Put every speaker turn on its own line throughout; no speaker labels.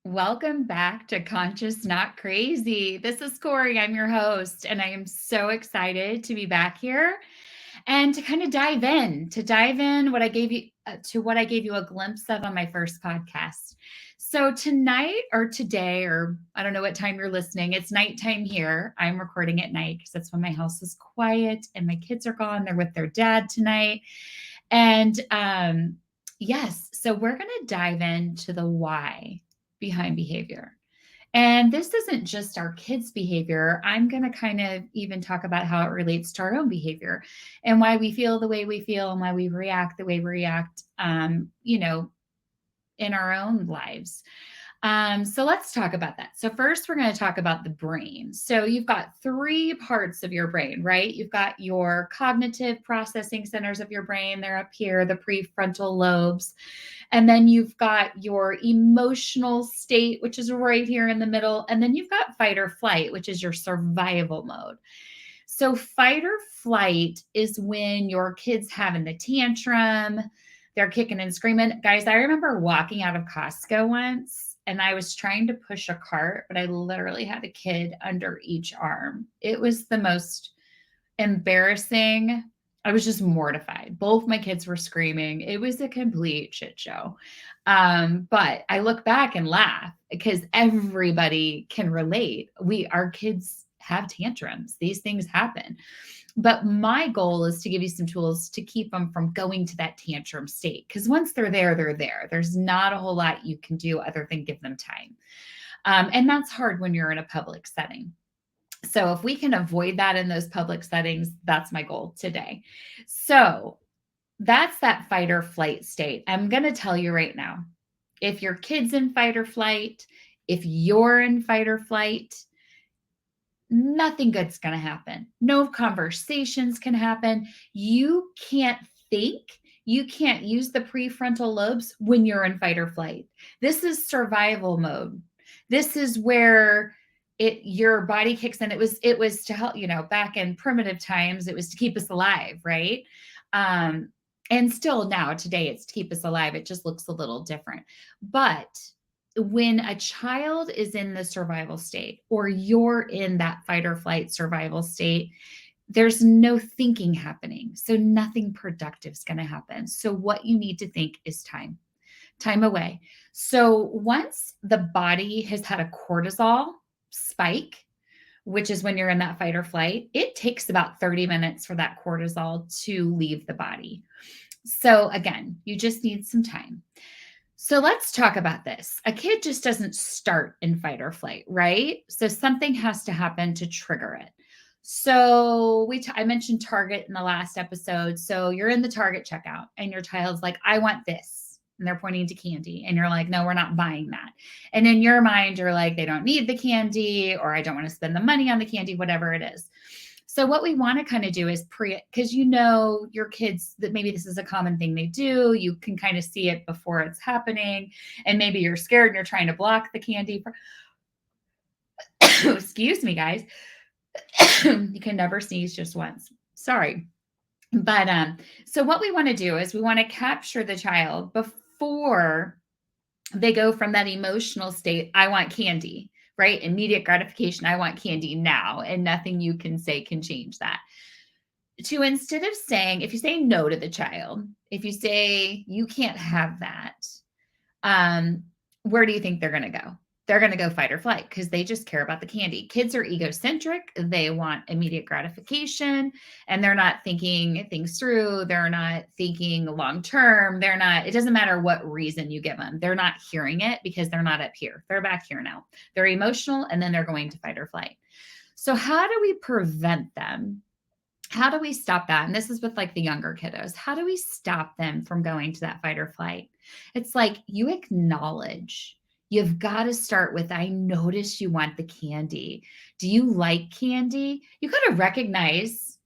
Welcome back to Conscious Not Crazy. This is Kori. I'm your host, and I am so excited to be back here and to kind of dive in what I gave you to what I gave you a glimpse of on my first podcast. So tonight or today, or I don't know what time you're listening, it's nighttime here. I'm recording at night because that's when my house is quiet and my kids are gone. They're with their dad tonight. And yes, so we're going to dive into the why behind behavior. And this isn't just our kids' behavior. I'm going to kind of even talk about how it relates to our own behavior and why we feel the way we feel and why we react the way we react, in our own lives. So let's talk about that. So first, we're going to talk about the brain. So you've got three parts of your brain, right? You've got your cognitive processing centers of your brain. They're up here, the prefrontal lobes. And then you've got your emotional state, which is right here in the middle. And then you've got fight or flight, which is your survival mode. So fight or flight is when your kid's having the tantrum, they're kicking and screaming. Guys, I remember walking out of Costco once and I was trying to push a cart, but I literally had a kid under each arm. It was the most embarrassing. I was just mortified. Both my kids were screaming. It was a complete shit show. But I look back and laugh because everybody can relate. Our kids have tantrums. These things happen. But my goal is to give you some tools to keep them from going to that tantrum state. Because once they're there, they're there. There's not a whole lot you can do other than give them time. And that's hard when you're in a public setting. So if we can avoid that in those public settings, that's my goal today. So that's that fight or flight state. I'm going to tell you right now, if your kid's in fight or flight, if you're in fight or flight, nothing good's going to happen. No conversations can happen. You can't think. You can't use the prefrontal lobes when you're in fight or flight. This is survival mode. This is where your body kicks in. It was to help, back in primitive times, it was to keep us alive, right? And still now today it's to keep us alive. It just looks a little different. But when a child is in the survival state or you're in that fight or flight survival state, there's no thinking happening. So nothing productive is going to happen. So what you need to think is time away. So once the body has had a cortisol spike, which is when you're in that fight or flight, it takes about 30 minutes for that cortisol to leave the body. So again, you just need some time. So let's talk about this. A kid just doesn't start in fight or flight, right? So something has to happen to trigger it. So I mentioned Target in the last episode. So you're in the Target checkout and your child's like, I want this. And they're pointing to candy. And you're like, no, we're not buying that. And in your mind, you're like, they don't need the candy, or I don't want to spend the money on the candy, whatever it is. So what we want to kind of do is because your kids, that maybe this is a common thing they do. You can kind of see it before it's happening. And maybe you're scared and you're trying to block the candy. Excuse me, guys. You can never sneeze just once. Sorry. But so what we want to do is we want to capture the child before they go from that emotional state, I want candy, right? Immediate gratification, I want candy now, and nothing you can say can change that. To instead of saying, if you say no to the child, if you say you can't have that, where do you think they're going to go? They're going to go fight or flight because they just care about the candy. Kids are egocentric. They want immediate gratification and they're not thinking things through. They're not thinking long-term. It doesn't matter what reason you give them. They're not hearing it because they're not up here. They're back here now. They're emotional and then they're going to fight or flight. So how do we prevent them? How do we stop that? And this is with like the younger kiddos. How do we stop them from going to that fight or flight? It's like you acknowledge. You've got to start with, I notice you want the candy. Do you like candy? You got to recognize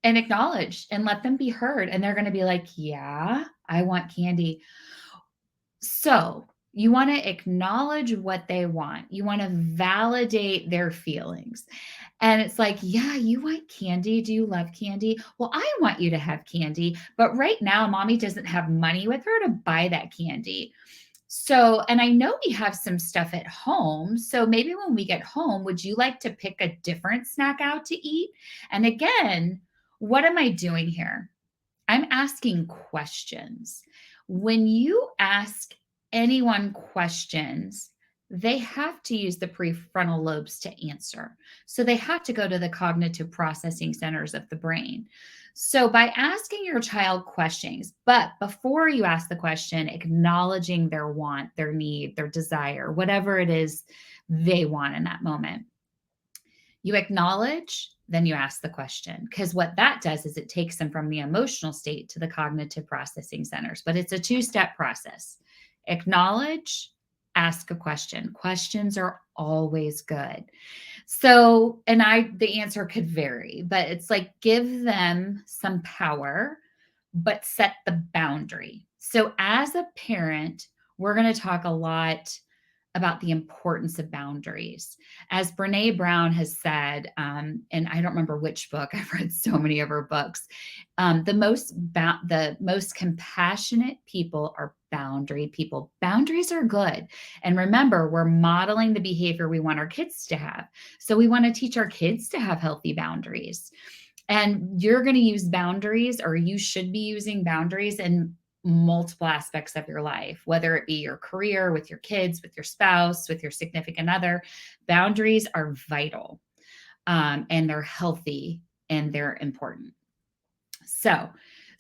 and acknowledge and let them be heard. And they're going to be like, yeah, I want candy. So you want to acknowledge what they want. You want to validate their feelings. And it's like, yeah, you want candy. Do you love candy? Well, I want you to have candy. But right now, mommy doesn't have money with her to buy that candy. So, and I know we have some stuff at home. So maybe when we get home, would you like to pick a different snack out to eat? And again, what am I doing here? I'm asking questions. When you ask anyone questions, they have to use the prefrontal lobes to answer. So they have to go to the cognitive processing centers of the brain. So by asking your child questions, but before you ask the question, acknowledging their want, their need, their desire, whatever it is they want in that moment, you acknowledge, then you ask the question. Because what that does is it takes them from the emotional state to the cognitive processing centers. But it's a two-step process. Acknowledge, ask a question. Questions are always good. So, and the answer could vary, but it's like give them some power, but set the boundary. So, as a parent, we're going to talk a lot about the importance of boundaries. As Brene Brown has said, and I don't remember which book, I've read so many of her books, the most compassionate people are boundary people. Boundaries are good. And remember, we're modeling the behavior we want our kids to have. So we want to teach our kids to have healthy boundaries. And you're going to use boundaries, or you should be using boundaries in multiple aspects of your life, whether it be your career, with your kids, with your spouse, with your significant other. Boundaries are vital, and they're healthy, and they're important.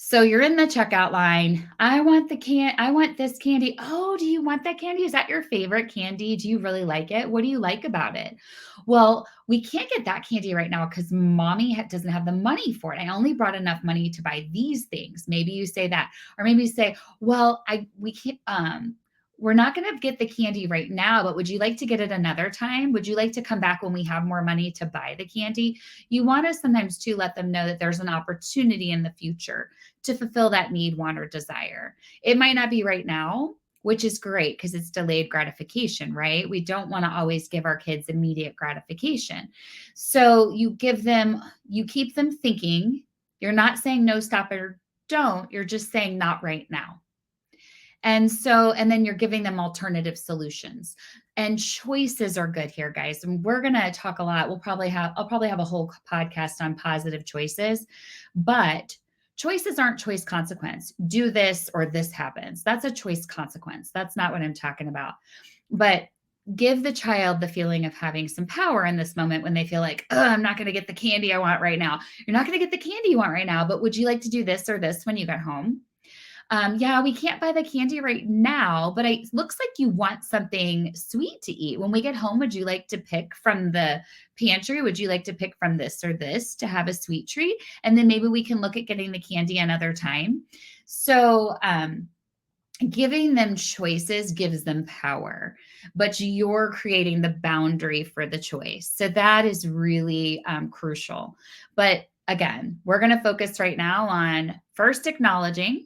So you're in the checkout line. I want this candy. Oh, do you want that candy? Is that your favorite candy? Do you really like it? What do you like about it? Well, we can't get that candy right now because mommy doesn't have the money for it. I only brought enough money to buy these things. Maybe you say that, or maybe you say, well, we can't, we're not going to get the candy right now, but would you like to get it another time? Would you like to come back when we have more money to buy the candy? You want to sometimes to let them know that there's an opportunity in the future to fulfill that need, want, or desire. It might not be right now, which is great because it's delayed gratification, right? We don't want to always give our kids immediate gratification. So you keep them thinking. You're not saying no, stop, or don't. You're just saying not right now. And then you're giving them alternative solutions, and choices are good here, guys. And we're going to talk a lot. I'll probably have a whole podcast on positive choices, but choices aren't choice consequence. Do this or this happens. That's a choice consequence. That's not what I'm talking about. But give the child the feeling of having some power in this moment when they feel like, oh, I'm not going to get the candy I want right now. You're not going to get the candy you want right now, but would you like to do this or this when you get home? Yeah, we can't buy the candy right now, but it looks like you want something sweet to eat. When we get home, would you like to pick from the pantry? Would you like to pick from this or this to have a sweet treat? And then maybe we can look at getting the candy another time. So, giving them choices gives them power, but you're creating the boundary for the choice. So that is really crucial. But again, we're going to focus right now on first acknowledging.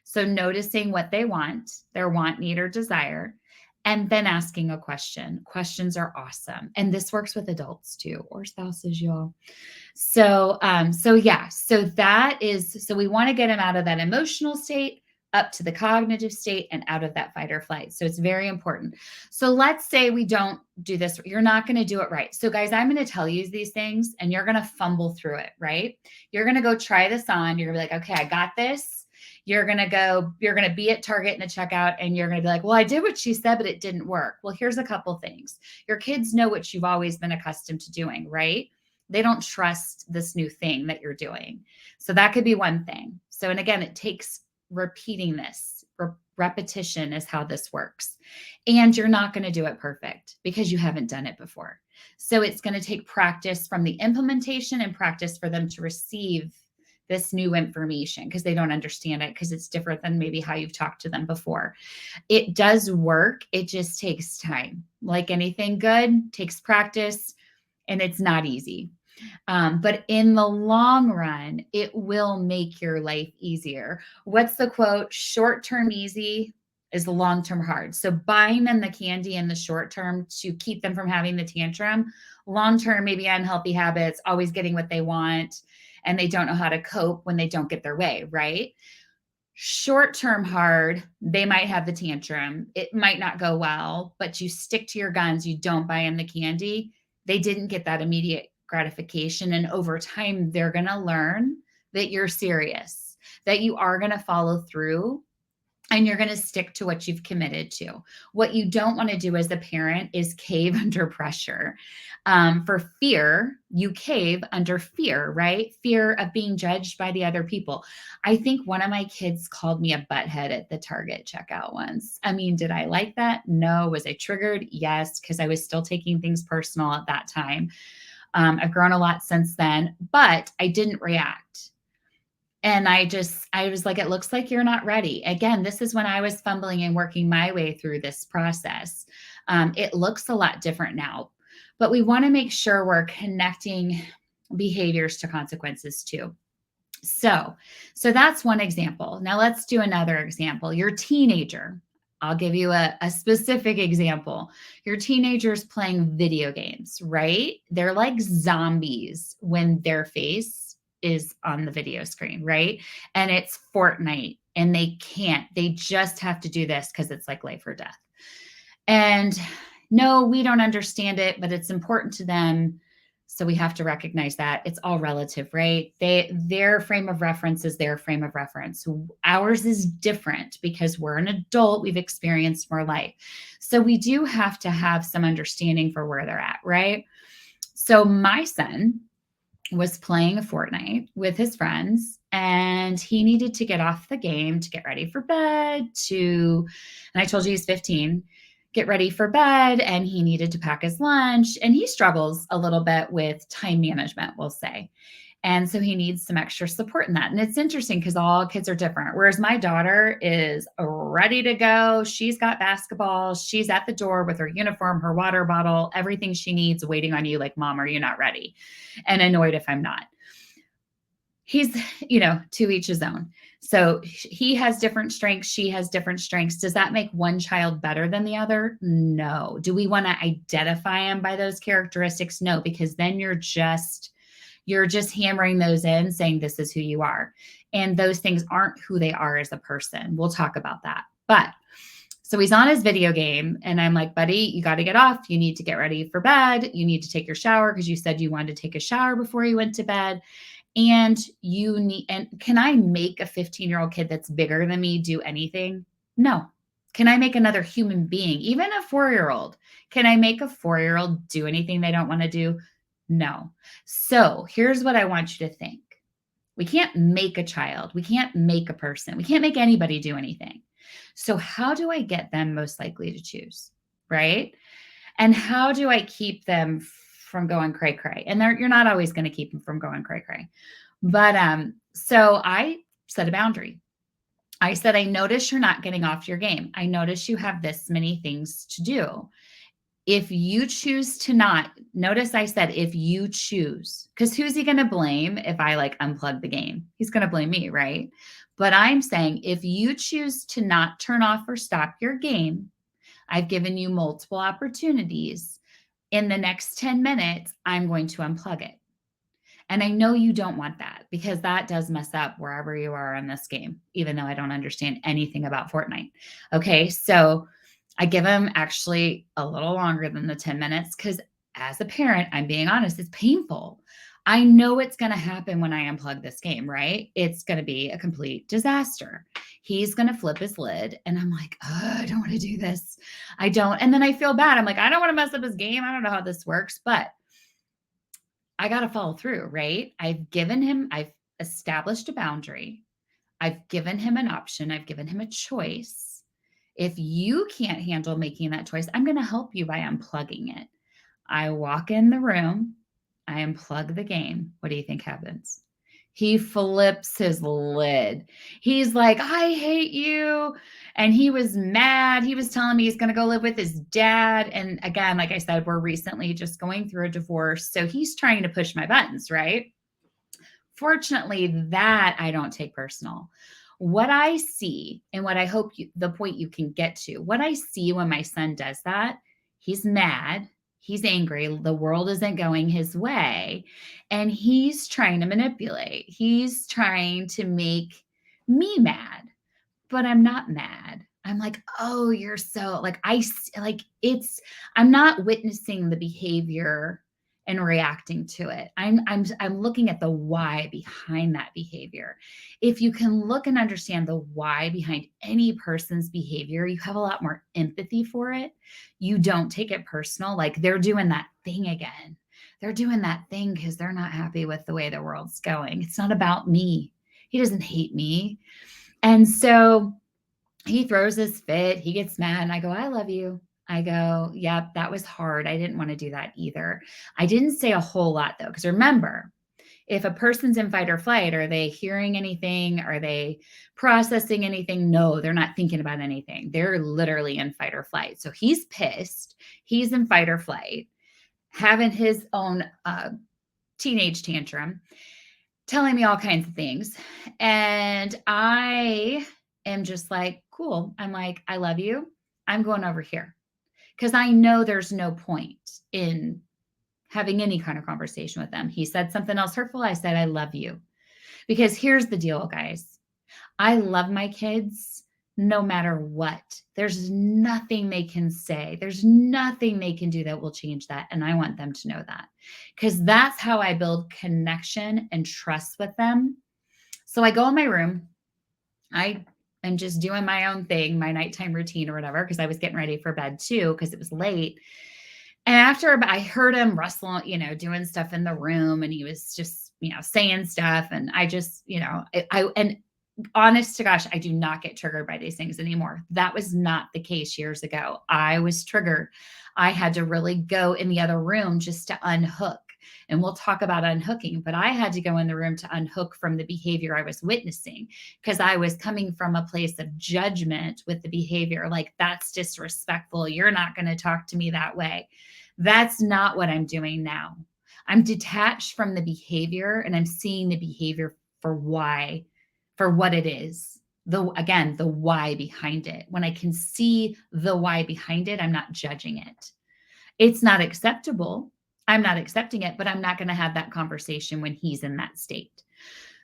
So noticing what they want, their want, need, or desire, and then asking a question. Questions are awesome. And this works with adults too, or spouses, y'all. So we want to get them out of that emotional state up to the cognitive state and out of that fight or flight. So it's very important. So let's say we don't do this. You're not going to do it right. So guys, I'm going to tell you these things and you're going to fumble through it, right? You're going to go try this on. You're going to be like, okay, I got this. You're going to be at Target in a checkout and you're going to be like, well, I did what she said, but it didn't work. Well, here's a couple things. Your kids know what you've always been accustomed to doing, right? They don't trust this new thing that you're doing. So that could be one thing. So, and again, it takes repeating this. Repetition is how this works. And you're not going to do it perfect because you haven't done it before. So it's going to take practice from the implementation and practice for them to receive this new information because they don't understand it because it's different than maybe how you've talked to them before. It does work. It just takes time. Like anything good, takes practice, and it's not easy. But in the long run, it will make your life easier. What's the quote? Short-term easy is the long-term hard. So buying them the candy in the short term to keep them from having the tantrum, long-term, maybe unhealthy habits, always getting what they want, and they don't know how to cope when they don't get their way, right? Short-term hard, they might have the tantrum. It might not go well, but you stick to your guns. You don't buy them the candy. They didn't get that immediate gratification. And over time, they're going to learn that you're serious, that you are going to follow through, and you're going to stick to what you've committed to. What you don't want to do as a parent is cave under pressure. For fear, you cave under fear, right? Fear of being judged by the other people. I think one of my kids called me a butthead at the Target checkout once. I mean, did I like that? No. Was I triggered? Yes, because I was still taking things personal at that time. I've grown a lot since then, but I didn't react. And I was like, it looks like you're not ready. Again, this is when I was fumbling and working my way through this process. It looks a lot different now, but we want to make sure we're connecting behaviors to consequences too. So that's one example. Now let's do another example. Your teenager. I'll give you a specific example. Your teenager's playing video games, right? They're like zombies when their face is on the video screen, right? And it's Fortnite and they just have to do this because it's like life or death. And no, we don't understand it, but it's important to them. So we have to recognize that it's all relative, right? Their frame of reference is their frame of reference. Ours is different because we're an adult. We've experienced more life. So we do have to have some understanding for where they're at, right? So my son was playing a Fortnite with his friends, and he needed to get off the game to get ready for bed and I told you he's 15, get ready for bed, and he needed to pack his lunch, and he struggles a little bit with time management, we'll say. And so he needs some extra support in that. And it's interesting because all kids are different. Whereas my daughter is ready to go. She's got basketball. She's at the door with her uniform, her water bottle, everything she needs waiting on you. Like, Mom, are you not ready? And annoyed if I'm not. He's, to each his own. So he has different strengths. She has different strengths. Does that make one child better than the other? No. Do we want to identify them by those characteristics? No, because then you're just hammering those in, saying this is who you are. And those things aren't who they are as a person. We'll talk about that. But so he's on his video game and I'm like, buddy, you got to get off. You need to get ready for bed. You need to take your shower because you said you wanted to take a shower before you went to bed. And can I make a 15-year-old kid that's bigger than me do anything? No. Can I make another human being, even a 4-year-old? Can I make a 4-year-old do anything they don't want to do? No. So here's what I want you to think. We can't make a child. We can't make a person. We can't make anybody do anything. So how do I get them most likely to choose, right? And how do I keep them from going cray-cray? And you're not always going to keep them from going cray-cray. But so I set a boundary. I said, I notice you're not getting off your game. I notice you have this many things to do. If you choose to not, notice I said, if you choose, because who's he going to blame if I unplug the game? He's going to blame me, right? But I'm saying, if you choose to not turn off or stop your game, I've given you multiple opportunities. In the next 10 minutes, I'm going to unplug it. And I know you don't want that because that does mess up wherever you are in this game, even though I don't understand anything about Fortnite. Okay, so I give him actually a little longer than the 10 minutes because as a parent, I'm being honest, it's painful. I know it's going to happen when I unplug this game, right? It's going to be a complete disaster. He's going to flip his lid and I'm like, oh, I don't want to do this. I don't. And then I feel bad. I'm like, I don't want to mess up his game. I don't know how this works, but I got to follow through, right? I've established a boundary. I've given him an option. I've given him a choice. If you can't handle making that choice, I'm going to help you by unplugging it. I walk in the room. I unplug the game. What do you think happens? He flips his lid. He's like, I hate you. And he was mad. He was telling me he's going to go live with his dad. And again, like I said, we're recently just going through a divorce. So he's trying to push my buttons, right? Fortunately, that I don't take personal. What I see and what I hope the point you can get to, what I see when my son does that, he's mad. He's angry. The world isn't going his way. And he's trying to manipulate. He's trying to make me mad. but I'm not mad. I'm like, oh, you're so like, I'm not witnessing the behavior and reacting to it. I'm looking at the why behind that behavior. If you can look and understand the why behind any person's behavior, you have a lot more empathy for it. You don't take it personal. Like they're doing that thing again. They're doing that thing because they're not happy with the way the world's going. It's not about me. He doesn't hate me. And so he throws his fit. He gets mad. And I go, I love you. I go, yep, that was hard. I didn't want to do that either. I didn't say a whole lot though, because remember, if a person's in fight or flight, are they hearing anything? Are they processing anything? No, they're not thinking about anything. They're literally in fight or flight. So he's pissed. He's in fight or flight, having his own teenage tantrum, telling me all kinds of things. And I am just like, cool. I'm like, I love you. I'm going over here because I know there's no point in having any kind of conversation with them. He said something else hurtful. I said, I love you. Because here's the deal, guys. I love my kids no matter what. There's nothing they can say. There's nothing they can do that will change that. And I want them to know that because that's how I build connection and trust with them. So I go in my room. I am just doing my own thing, my nighttime routine or whatever, because I was getting ready for bed too, because it was late. And after I heard him rustling, doing stuff in the room, and he was just, saying stuff. And I just, and honest to gosh, I do not get triggered by these things anymore. That was not the case years ago. I was triggered. I had to really go in the other room just to unhook. And we'll talk about unhooking, but I had to go in the room to unhook from the behavior I was witnessing because I was coming from a place of judgment with the behavior. Like, that's disrespectful. You're not going to talk to me that way. That's not what I'm doing now. I'm detached from the behavior and I'm seeing the behavior for what it is. The why behind it. When I can see the why behind it, I'm not judging it. It's not acceptable. I'm not accepting it, but I'm not going to have that conversation when he's in that state.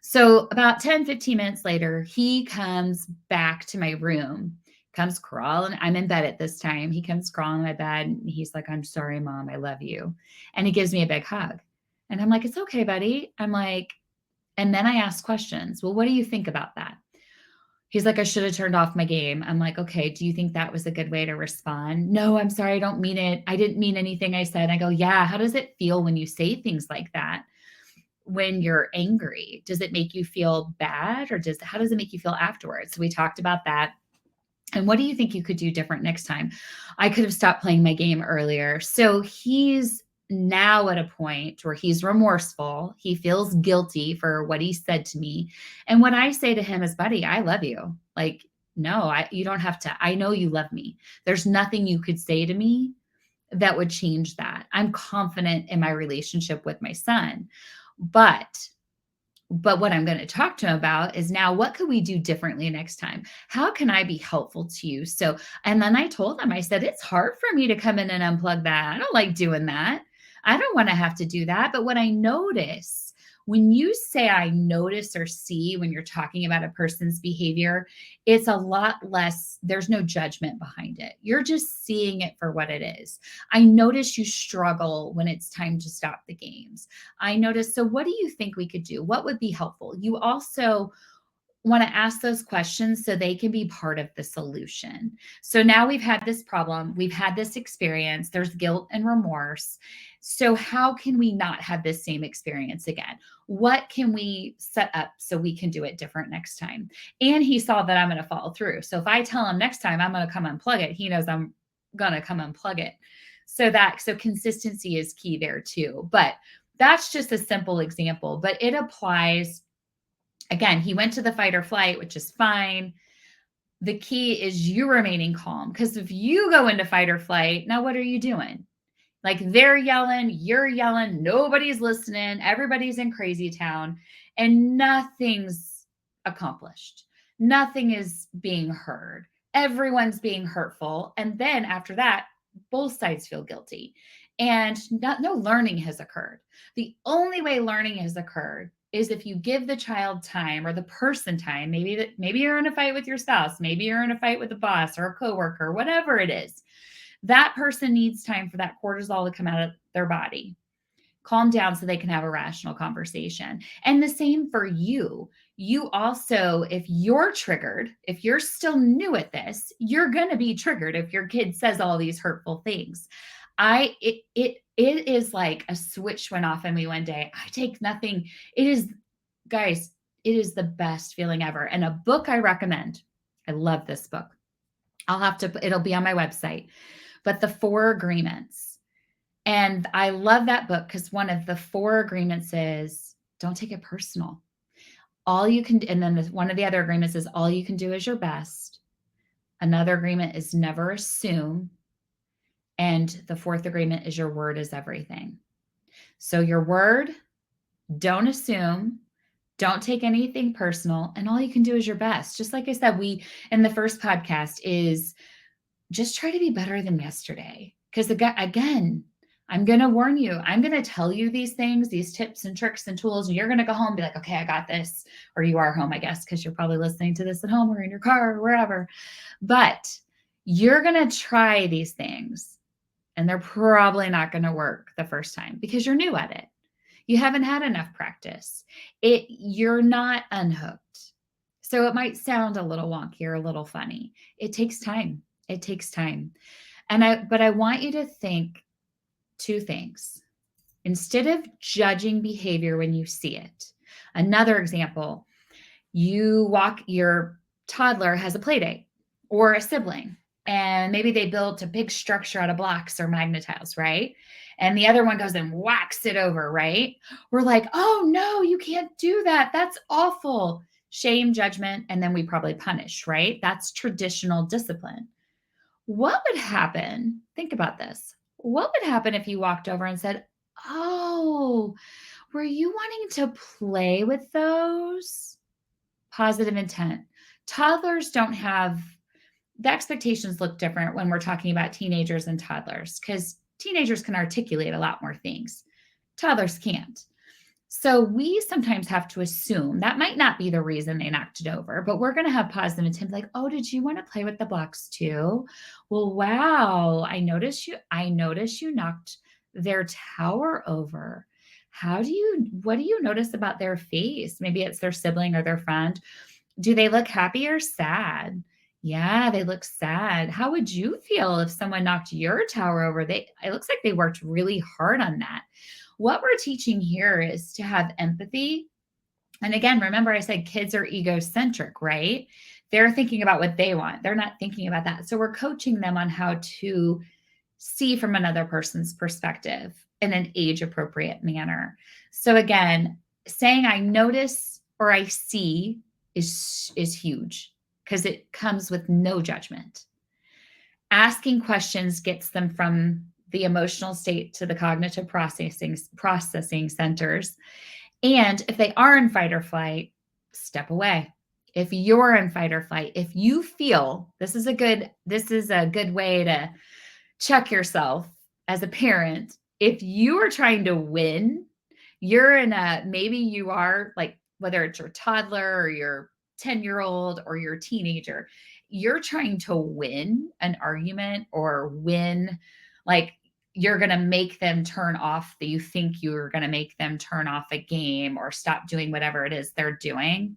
So about 10, 15 minutes later, he comes back to my room, comes crawling. I'm in bed at this time. He comes crawling in my bed and he's like, I'm sorry, Mom, I love you. And he gives me a big hug. And I'm like, it's okay, buddy. I'm like, and then I ask questions. Well, what do you think about that? He's like, I should have turned off my game. I'm like, okay, do you think that was a good way to respond? No, I'm sorry. I don't mean it. I didn't mean anything I said. I go, yeah. How does it feel when you say things like that? When you're angry, does it make you feel bad or how does it make you feel afterwards? So we talked about that. And what do you think you could do different next time? I could have stopped playing my game earlier. So he's now at a point where he's remorseful. He feels guilty for what he said to me. And what I say to him is, buddy, I love you. Like, no, you don't have to. I know you love me. There's nothing you could say to me that would change that. I'm confident in my relationship with my son. But what I'm going to talk to him about is now, what could we do differently next time? How can I be helpful to you? So, and then I told him, I said, it's hard for me to come in and unplug that. I don't like doing that. I don't want to have to do that. But what I notice when you say I notice or see when you're talking about a person's behavior, it's a lot less, there's no judgment behind it. You're just seeing it for what it is. I notice you struggle when it's time to stop the games. I noticed. So what do you think we could do? What would be helpful? You also want to ask those questions so they can be part of the solution. So now we've had this problem, we've had this experience, there's guilt and remorse. So how can we not have this same experience again? What can we set up so we can do it different next time? And he saw that I'm going to follow through. So if I tell him next time I'm going to come unplug it, he knows I'm going to come unplug it. So consistency is key there too. But that's just a simple example, but it applies. Again, he went to the fight or flight, which is fine. The key is you remaining calm, because if you go into fight or flight, now what are you doing? Like, they're yelling, you're yelling, nobody's listening, everybody's in crazy town, and nothing's accomplished. Nothing is being heard. Everyone's being hurtful. And then after that, both sides feel guilty. And no learning has occurred. The only way learning has occurred is if you give the child time or the person time, maybe you're in a fight with your spouse, maybe you're in a fight with a boss or a coworker, whatever it is, that person needs time for that cortisol to come out of their body, calm down so they can have a rational conversation. And the same for you. You also, if you're triggered, if you're still new at this, you're going to be triggered if your kid says all these hurtful things. It is like a switch went off in me one day. I take nothing. It is, guys, it is the best feeling ever. And a book I recommend. I love this book. It'll be on my website, but The 4 Agreements. And I love that book because one of the 4 agreements is don't take it personal. All you can, and then one of the other agreements is all you can do is your best. Another agreement is never assume. And the 4th agreement is your word is everything. So your word, don't assume, don't take anything personal, and all you can do is your best. Just like I said, in the first podcast is just try to be better than yesterday. Because again, I'm going to warn you. I'm going to tell you these things, these tips and tricks and tools, and you're going to go home and be like, okay, I got this. Or you are home, I guess, because you're probably listening to this at home or in your car or wherever. But you're going to try these things, and they're probably not going to work the first time because you're new at it. You haven't had enough practice. You're not unhooked. So it might sound a little wonky or a little funny. It takes time. It takes time. But I want you to think 2 things. Instead of judging behavior when you see it. Another example, your toddler has a play date or a sibling, and maybe they built a big structure out of blocks or magnetiles, right? And the other one goes and whacks it over, right? We're like, oh no, you can't do that. That's awful. Shame, judgment, and then we probably punish, right? That's traditional discipline. What would happen? Think about this. What would happen if you walked over and said, oh, were you wanting to play with those? Positive intent. Toddlers don't have, the expectations look different when we're talking about teenagers and toddlers because teenagers can articulate a lot more things. Toddlers can't. So we sometimes have to assume that might not be the reason they knocked it over, but we're going to have positive intent like, oh, did you want to play with the blocks too? Well, wow, I noticed you knocked their tower over. What do you notice about their face? Maybe it's their sibling or their friend. Do they look happy or sad? Yeah, they look sad. How would you feel if someone knocked your tower over? It looks like they worked really hard on that. What we're teaching here is to have empathy. And again, remember I said kids are egocentric, right? They're thinking about what they want. They're not thinking about that. So we're coaching them on how to see from another person's perspective in an age-appropriate manner. So again, saying I notice or I see is huge because it comes with no judgment. Asking questions gets them from the emotional state to the cognitive processing centers. And if they are in fight or flight, step away. If you're in fight or flight, if you feel this is a good way to check yourself as a parent. If you are trying to win, maybe you are like, whether it's your toddler or your 10-year-old or your teenager, you're trying to win an argument or win, like you're going to make them turn off you think you're going to make them turn off a game or stop doing whatever it is they're doing.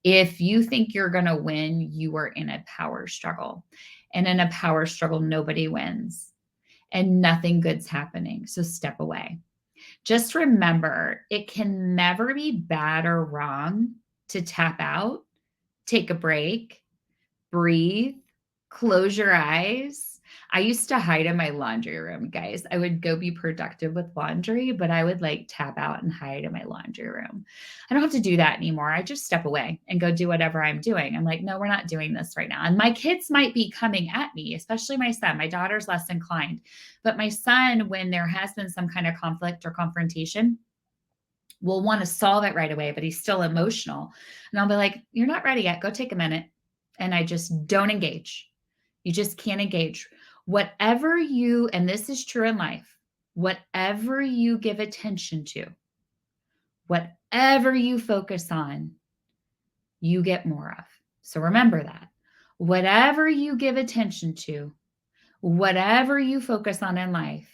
If you think you're going to win, you are in a power struggle. And in a power struggle, nobody wins and nothing good's happening. So step away. Just remember, it can never be bad or wrong to tap out, take a break, breathe, close your eyes. I used to hide in my laundry room, guys. I would go be productive with laundry, but I would like tap out and hide in my laundry room. I don't have to do that anymore. I just step away and go do whatever I'm doing. I'm like, no, we're not doing this right now. And my kids might be coming at me, especially my son. My daughter's less inclined. But my son, when there has been some kind of conflict or confrontation, will want to solve it right away, but he's still emotional. And I'll be like, you're not ready yet. Go take a minute. And I just don't engage. You just can't engage. And this is true in life, whatever you give attention to Whatever you focus on, you get more of. So remember that. Whatever you give attention to, whatever you focus on in life,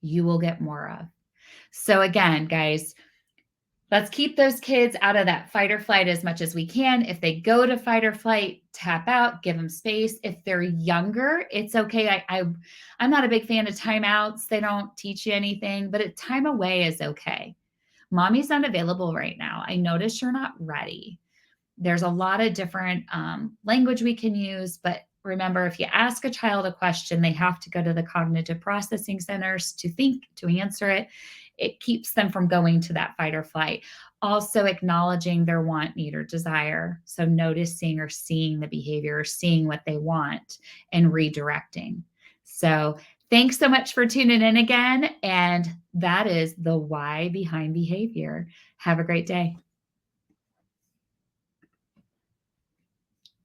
you will get more of. So again, guys, let's keep those kids out of that fight or flight as much as we can. If they go to fight or flight, tap out, give them space. If they're younger, it's okay. I'm not a big fan of timeouts. They don't teach you anything, but a time away is okay. Mommy's not available right now. I notice you're not ready. There's a lot of different language we can use, but remember, if you ask a child a question, they have to go to the cognitive processing centers to think, to answer it. It keeps them from going to that fight or flight. Also acknowledging their want, need, or desire. So noticing or seeing the behavior or seeing what they want and redirecting. So thanks so much for tuning in again. And that is the why behind behavior. Have a great day.